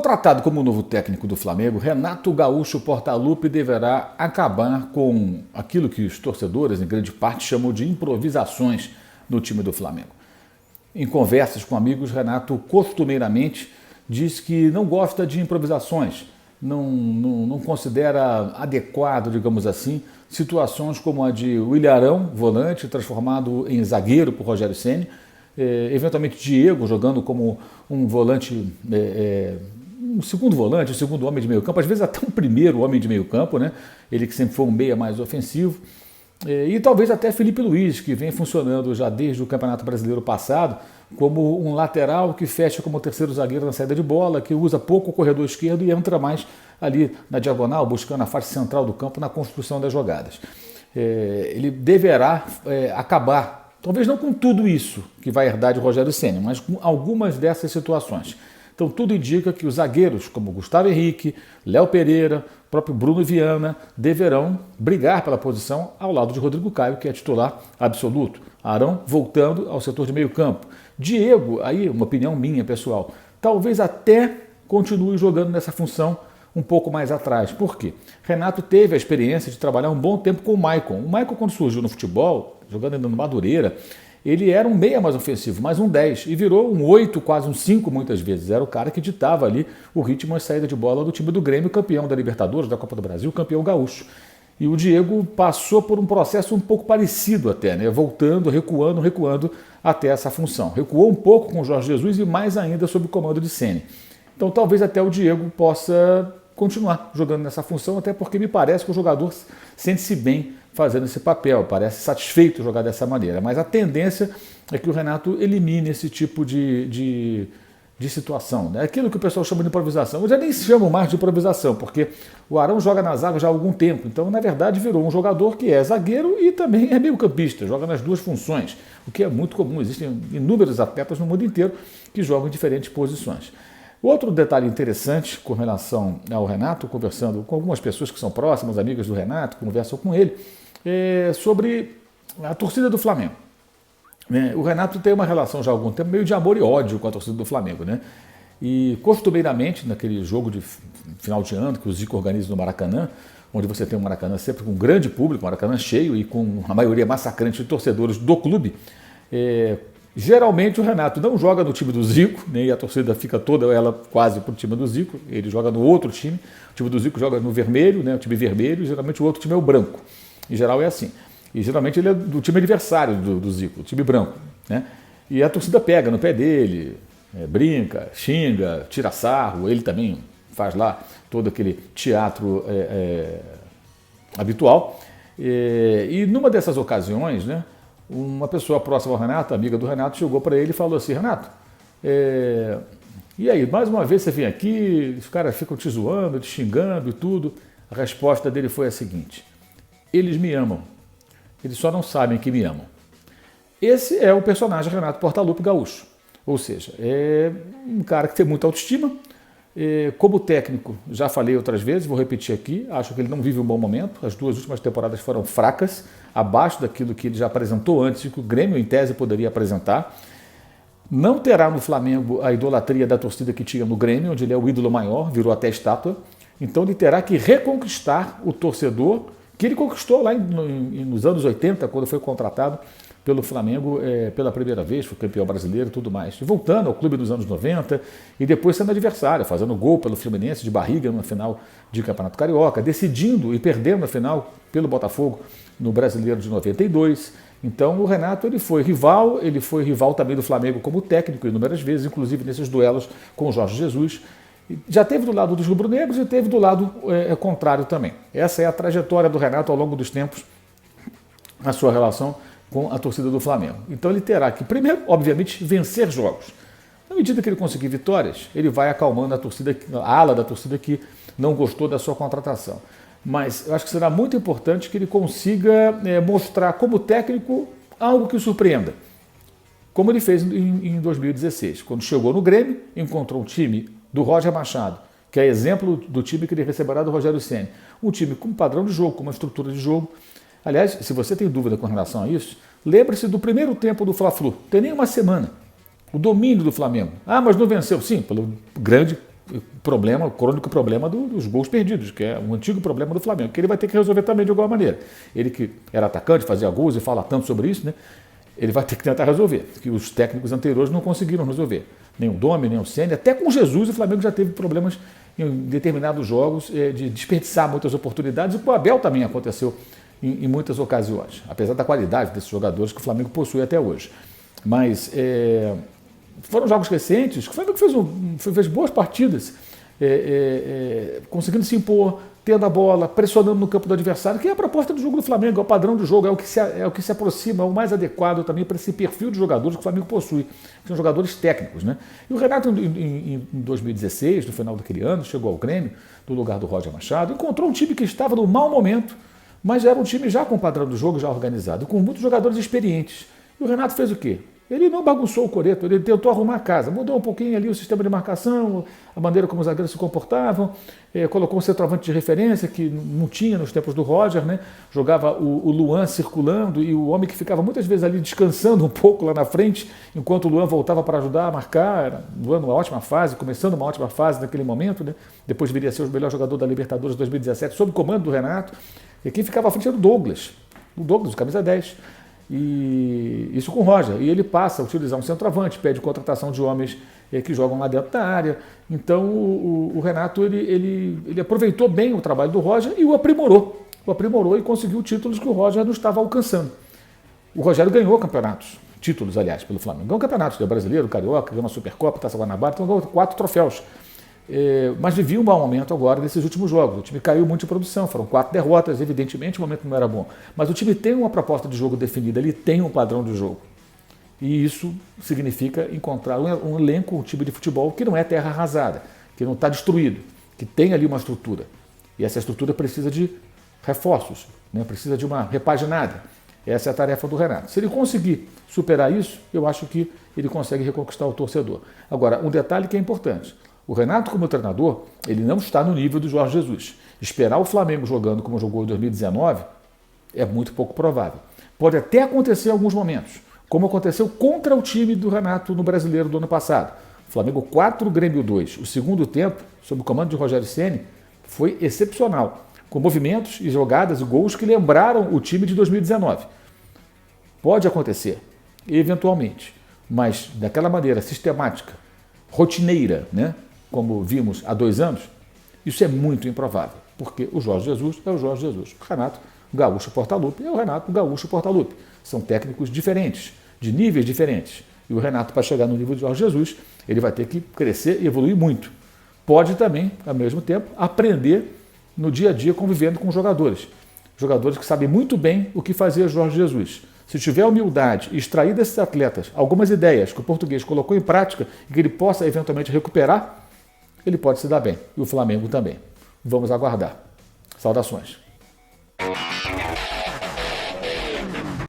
Contratado como novo técnico do Flamengo, Renato Gaúcho Portaluppi deverá acabar com aquilo que os torcedores, em grande parte, chamam de improvisações no time do Flamengo. Em conversas com amigos, Renato costumeiramente diz que não gosta de improvisações, não considera adequado, digamos assim, situações como a de Willian Arão, volante, transformado em zagueiro por Rogério Ceni, eventualmente Diego jogando como um volante, um segundo volante, um segundo homem de meio campo, às vezes até um primeiro homem de meio campo, né? Ele que sempre foi um meia mais ofensivo, e talvez até Felipe Luiz, que vem funcionando já desde o Campeonato Brasileiro passado como um lateral que fecha como terceiro zagueiro na saída de bola, que usa pouco o corredor esquerdo e entra mais ali na diagonal, buscando a face central do campo na construção das jogadas. Ele deverá acabar, talvez não com tudo isso que vai herdar de Rogério Ceni, mas com algumas dessas situações. Então tudo indica que os zagueiros como Gustavo Henrique, Léo Pereira, próprio Bruno Viana deverão brigar pela posição ao lado de Rodrigo Caio, que é titular absoluto. Arão voltando ao setor de meio campo. Diego, aí uma opinião minha pessoal, talvez até continue jogando nessa função um pouco mais atrás. Por quê? Renato teve a experiência de trabalhar um bom tempo com o Maicon. O Maicon, quando surgiu no futebol, jogando ainda no Madureira, ele era um meia mais ofensivo, mais um 10, e virou um 8, quase um 5 muitas vezes. Era o cara que ditava ali o ritmo e a saída de bola do time do Grêmio, campeão da Libertadores, da Copa do Brasil, campeão gaúcho. E o Diego passou por um processo um pouco parecido até, né? Voltando, recuando até essa função. Recuou um pouco com o Jorge Jesus e mais ainda sob o comando de Ceni. Então talvez até o Diego possa continuar jogando nessa função, até porque me parece que o jogador sente-se bem fazendo esse papel, parece satisfeito jogar dessa maneira. Mas a tendência é que o Renato elimine esse tipo de situação, né? Aquilo que o pessoal chama de improvisação. Eu já nem chamo mais de improvisação, porque o Arão joga na zaga já há algum tempo. Então, na verdade, virou um jogador que é zagueiro e também é meio-campista, joga nas duas funções, o que é muito comum. Existem inúmeros atletas no mundo inteiro que jogam em diferentes posições. Outro detalhe interessante com relação ao Renato, conversando com algumas pessoas que são próximas, amigas do Renato, conversam com ele, é sobre a torcida do Flamengo. O Renato tem uma relação já há algum tempo meio de amor e ódio com a torcida do Flamengo, né? E costumeiramente, naquele jogo de final de ano que o Zico organiza no Maracanã, onde você tem um Maracanã sempre com um grande público, um Maracanã cheio e com a maioria massacrante de torcedores do clube, geralmente o Renato não joga no time do Zico, né, e a torcida fica toda ela quase para o time do Zico, ele joga no outro time, o time do Zico joga no vermelho, né, o time vermelho, e geralmente o outro time é o branco. Em geral é assim. E geralmente ele é do time adversário do Zico, o time branco, né? E a torcida pega no pé dele, brinca, xinga, tira sarro, ele também faz lá todo aquele teatro habitual. E numa dessas ocasiões, né, uma pessoa próxima ao Renato, amiga do Renato, chegou para ele e falou assim: Renato, e aí, mais uma vez você vem aqui, os caras ficam te zoando, te xingando e tudo. A resposta dele foi a seguinte: eles me amam, eles só não sabem que me amam. Esse é o personagem Renato Portaluppi Gaúcho. Ou seja, é um cara que tem muita autoestima. Como técnico, já falei outras vezes, vou repetir aqui, acho que ele não vive um bom momento. As duas últimas temporadas foram fracas, abaixo daquilo que ele já apresentou antes e que o Grêmio, em tese, poderia apresentar. Não terá no Flamengo a idolatria da torcida que tinha no Grêmio, onde ele é o ídolo maior, virou até estátua. Então ele terá que reconquistar o torcedor que ele conquistou lá nos anos 80, quando foi contratado pelo Flamengo pela primeira vez, foi campeão brasileiro e tudo mais. E voltando ao clube dos anos 90 e depois sendo adversário, fazendo gol pelo Fluminense de barriga na final de Campeonato Carioca, decidindo e perdendo a final pelo Botafogo no Brasileiro de 92. Então o Renato ele foi rival também do Flamengo como técnico inúmeras vezes, inclusive nesses duelos com o Jorge Jesus. Já teve do lado dos rubro-negros e teve do lado contrário também. Essa é a trajetória do Renato ao longo dos tempos, a sua relação com a torcida do Flamengo. Então ele terá que, primeiro, obviamente, vencer jogos. Na medida que ele conseguir vitórias, ele vai acalmando a torcida, a ala da torcida que não gostou da sua contratação. Mas eu acho que será muito importante que ele consiga mostrar como técnico algo que o surpreenda. Como ele fez em 2016, quando chegou no Grêmio, encontrou um time do Roger Machado, que é exemplo do time que ele receberá do Rogério Ceni. Um time com padrão de jogo, com uma estrutura de jogo. Aliás, se você tem dúvida com relação a isso, lembre-se do primeiro tempo do Fla-Flu. Tem nem uma semana. O domínio do Flamengo. Ah, mas não venceu. Sim, pelo grande o crônico problema dos gols perdidos, que é um antigo problema do Flamengo, que ele vai ter que resolver também de alguma maneira. Ele que era atacante, fazia gols e fala tanto sobre isso, né? Ele vai ter que tentar resolver, que os técnicos anteriores não conseguiram resolver. Nem o Domi, nem o Ceni, até com Jesus o Flamengo já teve problemas em determinados jogos de desperdiçar muitas oportunidades, e com o Abel também aconteceu em muitas ocasiões, apesar da qualidade desses jogadores que o Flamengo possui até hoje. Mas foram jogos recentes que o Flamengo fez boas partidas, conseguindo se impor, tendo a bola, pressionando no campo do adversário, que é a proposta do jogo do Flamengo, é o padrão do jogo, é o que se aproxima, é o mais adequado também para esse perfil de jogadores que o Flamengo possui, que são jogadores técnicos, né? E o Renato, em 2016, no final daquele ano, chegou ao Grêmio, no lugar do Roger Machado, encontrou um time que estava no mau momento, mas era um time já com o padrão do jogo já organizado, com muitos jogadores experientes. E o Renato fez o quê? Ele não bagunçou o coreto, ele tentou arrumar a casa, mudou um pouquinho ali o sistema de marcação, a maneira como os zagueiros se comportavam, colocou um centroavante de referência que não tinha nos tempos do Roger, né? Jogava o Luan circulando e o homem que ficava muitas vezes ali descansando um pouco lá na frente, enquanto o Luan voltava para ajudar a marcar. Era o Luan numa ótima fase, começando uma ótima fase naquele momento, né? Depois viria a ser o melhor jogador da Libertadores 2017, sob o comando do Renato. E quem ficava à frente era o Douglas, o camisa 10. E isso com o Roger. E ele passa a utilizar um centroavante, pede contratação de homens que jogam lá dentro da área. Então o Renato ele aproveitou bem o trabalho do Roger e o aprimorou. E conseguiu títulos que o Roger não estava alcançando. O Rogério ganhou campeonatos, títulos, aliás, pelo Flamengo. Ganhou campeonatos, ganhou Brasileiro, Carioca, ganhou uma Supercopa, Taça Guanabara, então ganhou 4 troféus. Mas vivia um mau momento agora nesses últimos jogos. O time caiu muito de produção, foram 4 derrotas, evidentemente o momento não era bom. Mas o time tem uma proposta de jogo definida, ele tem um padrão de jogo. E isso significa encontrar um elenco, um time de futebol que não é terra arrasada, que não está destruído, que tem ali uma estrutura. E essa estrutura precisa de reforços, né? Precisa de uma repaginada. Essa é a tarefa do Renato. Se ele conseguir superar isso, eu acho que ele consegue reconquistar o torcedor. Agora, um detalhe que é importante. O Renato, como treinador, ele não está no nível do Jorge Jesus. Esperar o Flamengo jogando como jogou em 2019 é muito pouco provável. Pode até acontecer em alguns momentos, como aconteceu contra o time do Renato no Brasileiro do ano passado. Flamengo 4, Grêmio 2. O segundo tempo, sob o comando de Rogério Ceni, foi excepcional, com movimentos e jogadas e gols que lembraram o time de 2019. Pode acontecer, eventualmente, mas daquela maneira sistemática, rotineira, né? Como vimos há 2 anos, isso é muito improvável, porque o Jorge Jesus é o Jorge Jesus. O Renato Gaúcho Portaluppi é o Renato Gaúcho Portaluppi. São técnicos diferentes, de níveis diferentes. E o Renato, para chegar no nível de Jorge Jesus, ele vai ter que crescer e evoluir muito. Pode também, ao mesmo tempo, aprender no dia a dia convivendo com jogadores. Jogadores que sabem muito bem o que fazia Jorge Jesus. Se tiver humildade e extrair desses atletas algumas ideias que o português colocou em prática e que ele possa eventualmente recuperar, ele pode se dar bem. E o Flamengo também. Vamos aguardar. Saudações.